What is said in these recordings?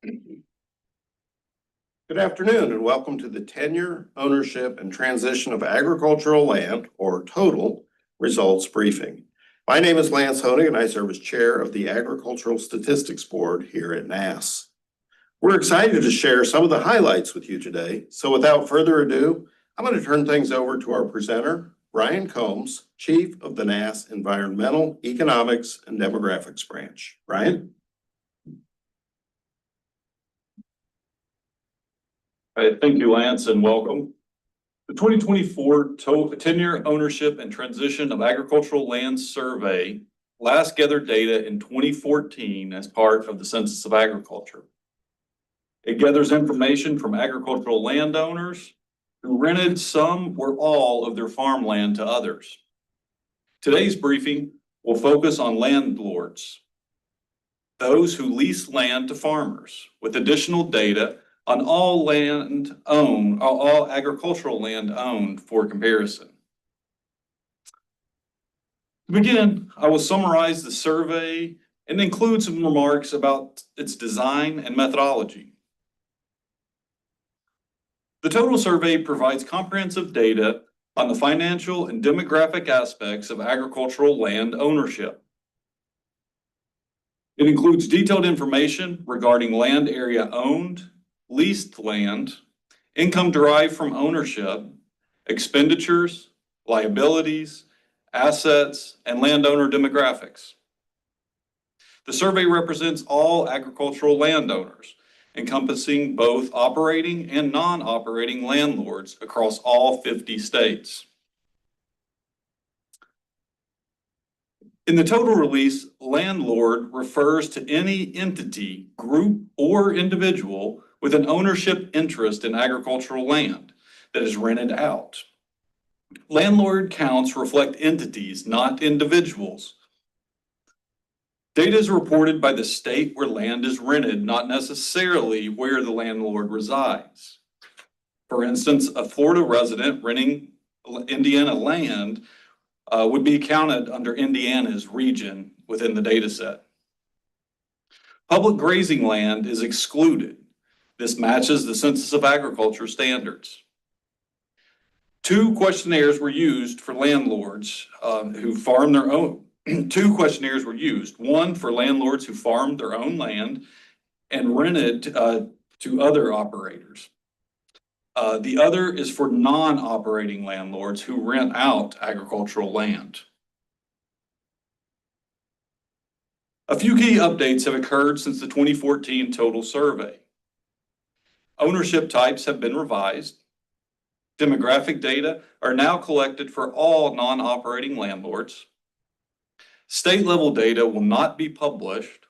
Good afternoon and welcome to the Tenure, Ownership, and Transition of Agricultural Land, or TOTAL, Results Briefing. My name is Lance Honig and I serve as Chair of the Agricultural Statistics Board here at NASS. We're excited to share some of the highlights with you today. So without further ado, I'm going to turn things over to our presenter, Ryan Combs, Chief of the NASS Environmental, Economics, and Demographics Branch. Ryan? All right, thank you, Lance, and welcome. The 2024 Tenure, Ownership, and Transition of Agricultural Land Survey last gathered data in 2014 as part of the Census of Agriculture. It gathers information from agricultural landowners who rented some or all of their farmland to others. Today's briefing will focus on landlords, those who lease land to farmers, with additional data on all agricultural land owned for comparison. To begin, I will summarize the survey and include some remarks about its design and methodology. The total survey provides comprehensive data on the financial and demographic aspects of agricultural land ownership. It includes detailed information regarding land area owned, leased land, income derived from ownership, expenditures, liabilities, assets, and landowner demographics. The survey represents all agricultural landowners, encompassing both operating and non-operating landlords across all 50 states. In the total release, landlord refers to any entity, group, or individual with an ownership interest in agricultural land that is rented out. Landlord counts reflect entities, not individuals. Data is reported by the state where land is rented, not necessarily where the landlord resides. For instance, a Florida resident renting Indiana land would be counted under Indiana's region within the data set. Public grazing land is excluded. This matches the Census of Agriculture standards. Two questionnaires were used for landlords who farm their own. Two questionnaires were used, one for landlords who farmed their own land and rented to other operators. The other is for non-operating landlords who rent out agricultural land. A few key updates have occurred since the 2014 total survey. Ownership types have been revised. Demographic data are now collected for all non-operating landlords. State-level data will not be published,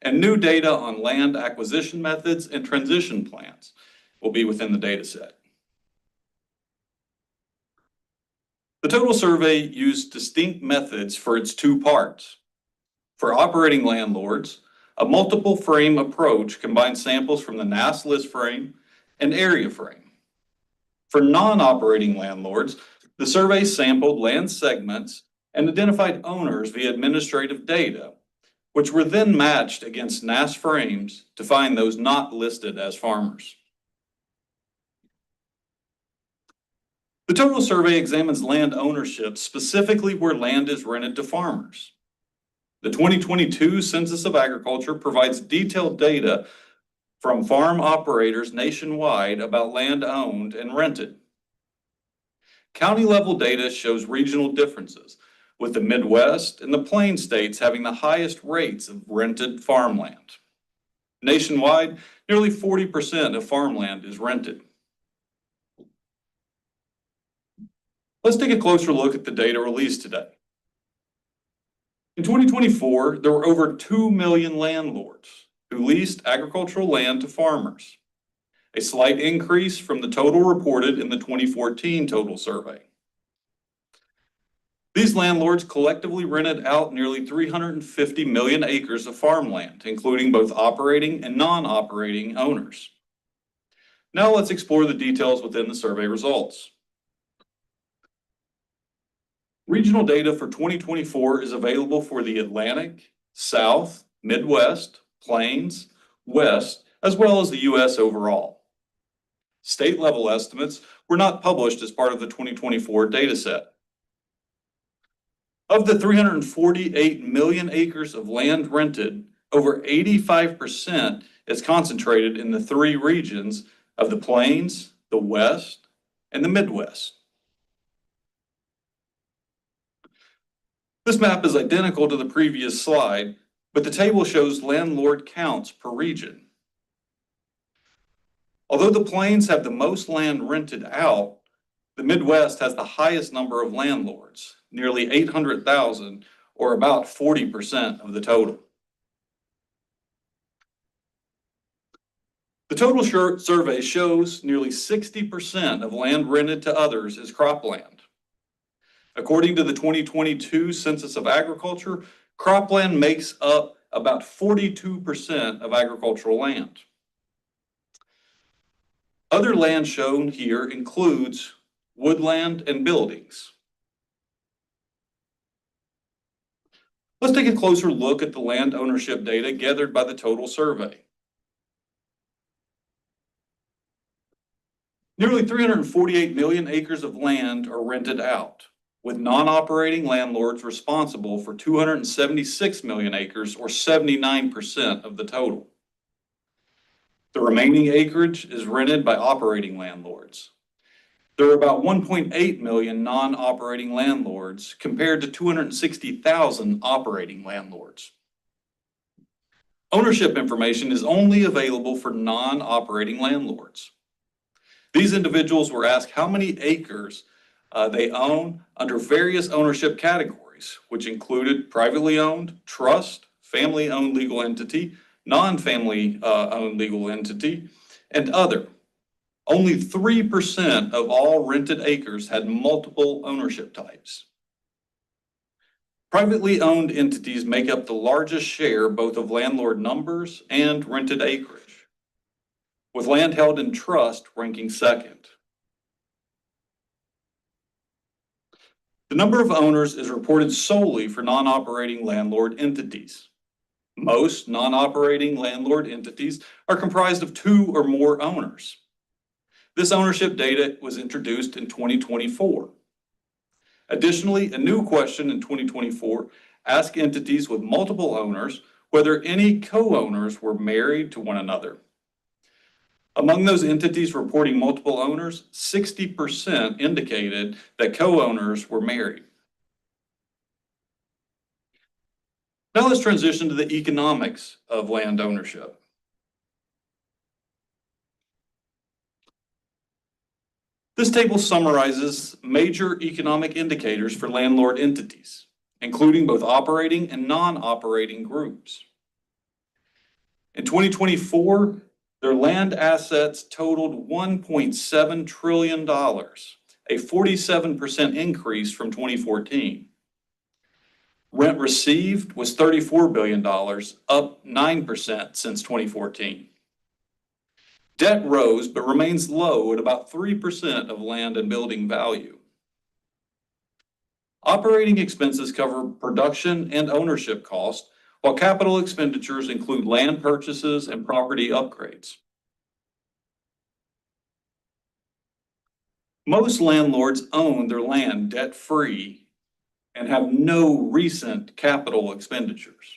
and new data on land acquisition methods and transition plans will be within the data set. The total survey used distinct methods for its two parts. For operating landlords, a multiple frame approach combines samples from the NASS list frame and area frame. For non-operating landlords, the survey sampled land segments and identified owners via administrative data, which were then matched against NASS frames to find those not listed as farmers. The total survey examines land ownership specifically where land is rented to farmers. The 2022 Census of Agriculture provides detailed data from farm operators nationwide about land owned and rented. County-level data shows regional differences, with the Midwest and the Plain states having the highest rates of rented farmland. Nationwide, nearly 40% of farmland is rented. Let's take a closer look at the data released today. In 2024, there were over 2 million landlords who leased agricultural land to farmers, a slight increase from the total reported in the 2014 total survey. These landlords collectively rented out nearly 350 million acres of farmland, including both operating and non-operating owners. Now let's explore the details within the survey results. Regional data for 2024 is available for the Atlantic, South, Midwest, Plains, West, as well as the U.S. overall. State level estimates were not published as part of the 2024 dataset. Of the 348 million acres of land rented, over 85% is concentrated in the three regions of the Plains, the West, and the Midwest. This map is identical to the previous slide, but the table shows landlord counts per region. Although the Plains have the most land rented out, the Midwest has the highest number of landlords, nearly 800,000, or about 40% of the total. The total survey shows nearly 60% of land rented to others is cropland. According to the 2022 Census of Agriculture, cropland makes up about 42% of agricultural land. Other land shown here includes woodland and buildings. Let's take a closer look at the land ownership data gathered by the total survey. Nearly 348 million acres of land are rented out, with non-operating landlords responsible for 276 million acres, or 79% of the total. The remaining acreage is rented by operating landlords. There are about 1.8 million non-operating landlords compared to 260,000 operating landlords. Ownership information is only available for non-operating landlords. These individuals were asked how many acres they own under various ownership categories, which included privately owned, trust, family-owned legal entity, non-family owned legal entity, and other. Only 3% of all rented acres had multiple ownership types. Privately owned entities make up the largest share both of landlord numbers and rented acreage, with land held in trust ranking second. The number of owners is reported solely for non-operating landlord entities. Most non-operating landlord entities are comprised of 2 or more owners. This ownership data was introduced in 2024. Additionally, a new question in 2024 asked entities with multiple owners whether any co-owners were married to one another. Among those entities reporting multiple owners, 60% indicated that co-owners were married. Now let's transition to the economics of land ownership. This table summarizes major economic indicators for landlord entities, including both operating and non-operating groups. In 2024, their land assets totaled $1.7 trillion, a 47% increase from 2014. Rent received was $34 billion, up 9% since 2014. Debt rose, but remains low at about 3% of land and building value. Operating expenses cover production and ownership costs, while capital expenditures include land purchases and property upgrades. Most landlords own their land debt-free and have no recent capital expenditures.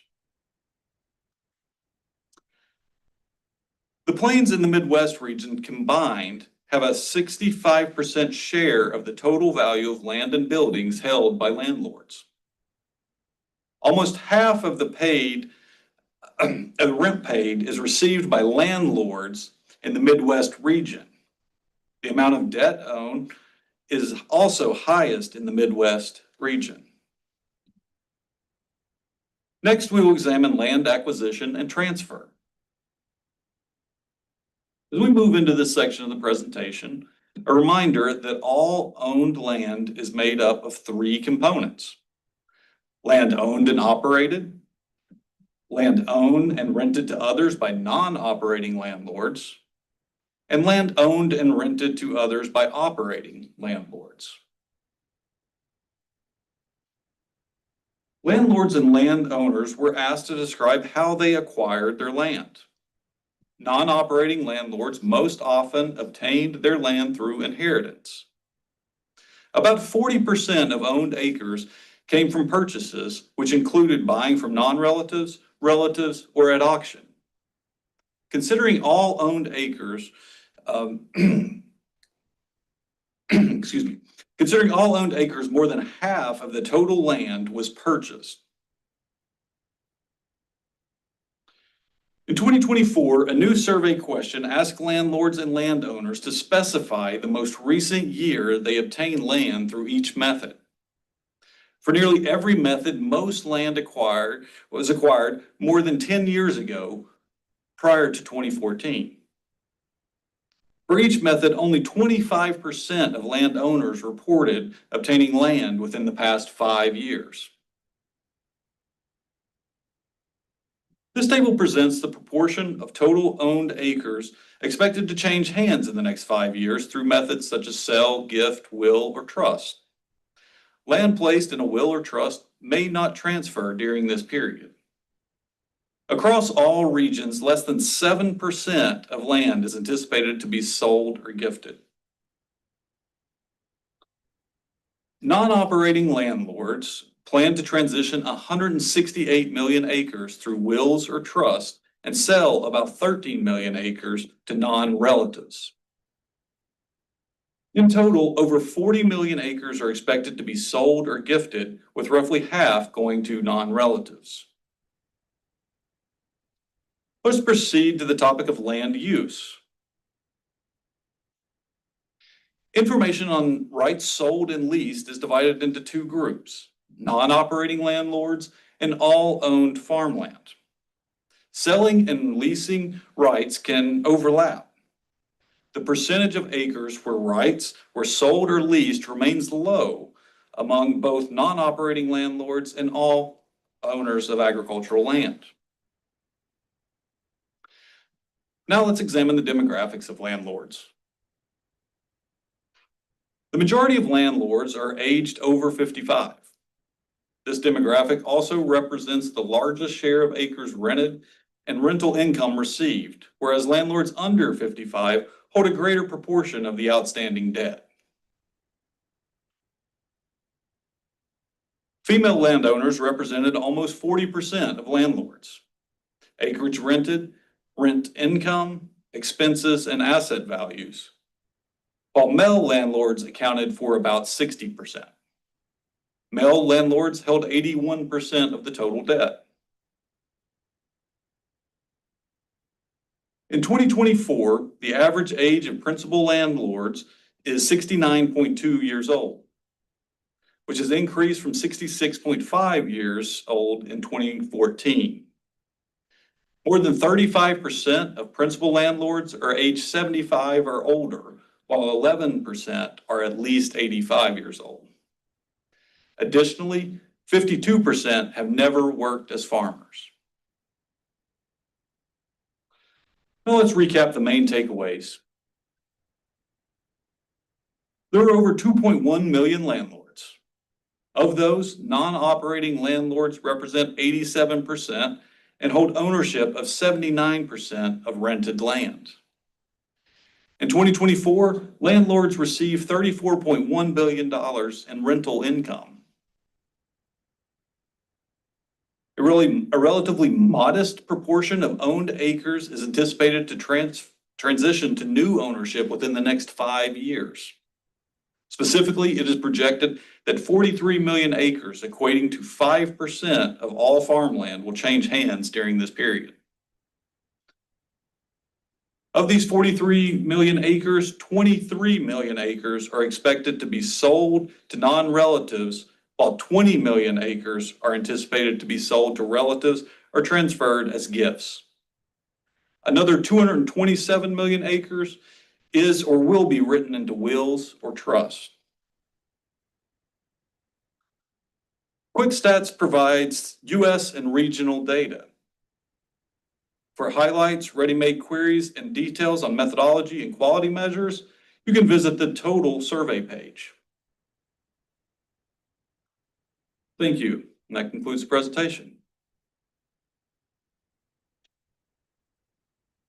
The Plains and the Midwest region combined have a 65% share of the total value of land and buildings held by landlords. Almost half of the rent paid is received by landlords in the Midwest region. The amount of debt owned is also highest in the Midwest region. Next, we will examine land acquisition and transfer. As we move into this section of the presentation, a reminder that all owned land is made up of 3 components: land owned and operated, land owned and rented to others by non-operating landlords, and land owned and rented to others by operating landlords. Landlords and landowners were asked to describe how they acquired their land. non-operating landlords most often obtained their land through inheritance. About 40% of owned acres came from purchases, which included buying from non-relatives, relatives, or at auction. Considering all owned acres, excuse me, considering all owned acres, more than half of the total land was purchased. In 2024, a new survey question asked landlords and landowners to specify the most recent year they obtained land through each method. For nearly every method, most land was acquired more than 10 years ago, prior to 2014. For each method, only 25% of landowners reported obtaining land within the past 5 years. This table presents the proportion of total owned acres expected to change hands in the next 5 years through methods such as sale, gift, will, or trust. Land placed in a will or trust may not transfer during this period. Across all regions, less than 7% of land is anticipated to be sold or gifted. Non-operating landlords plan to transition 168 million acres through wills or trust and sell about 13 million acres to non-relatives. In total, over 40 million acres are expected to be sold or gifted, with roughly half going to non-relatives. Let's proceed to the topic of land use. Information on rights sold and leased is divided into two groups: non-operating landlords and all owned farmland. Selling and leasing rights can overlap. The percentage of acres where rights were sold or leased remains low among both non-operating landlords and all owners of agricultural land. Now let's examine the demographics of landlords. The majority of landlords are aged over 55. This demographic also represents the largest share of acres rented and rental income received, whereas landlords under 55 hold a greater proportion of the outstanding debt. Female landowners represented almost 40% of landlords. Acreage rented, rent income, expenses, and asset values, while male landlords accounted for about 60%. Male landlords held 81% of the total debt. In 2024, the average age of principal landlords is 69.2 years old, which has increased from 66.5 years old in 2014. More than 35% of principal landlords are age 75 or older, while 11% are at least 85 years old. Additionally, 52% have never worked as farmers. Now let's recap the main takeaways. There are over 2.1 million landlords. Of those, non-operating landlords represent 87% and hold ownership of 79% of rented land. In 2024, landlords received $34.1 billion in rental income. A relatively modest proportion of owned acres is anticipated to transition to new ownership within the next 5 years. Specifically, it is projected that 43 million acres, equating to 5% of all farmland, will change hands during this period. Of these 43 million acres, 23 million acres are expected to be sold to non-relatives, while 20 million acres are anticipated to be sold to relatives or transferred as gifts. Another 227 million acres is or will be written into wills or trusts. Quick Stats provides U.S. and regional data. For highlights, ready-made queries, and details on methodology and quality measures, you can visit the total survey page. Thank you, and that concludes the presentation.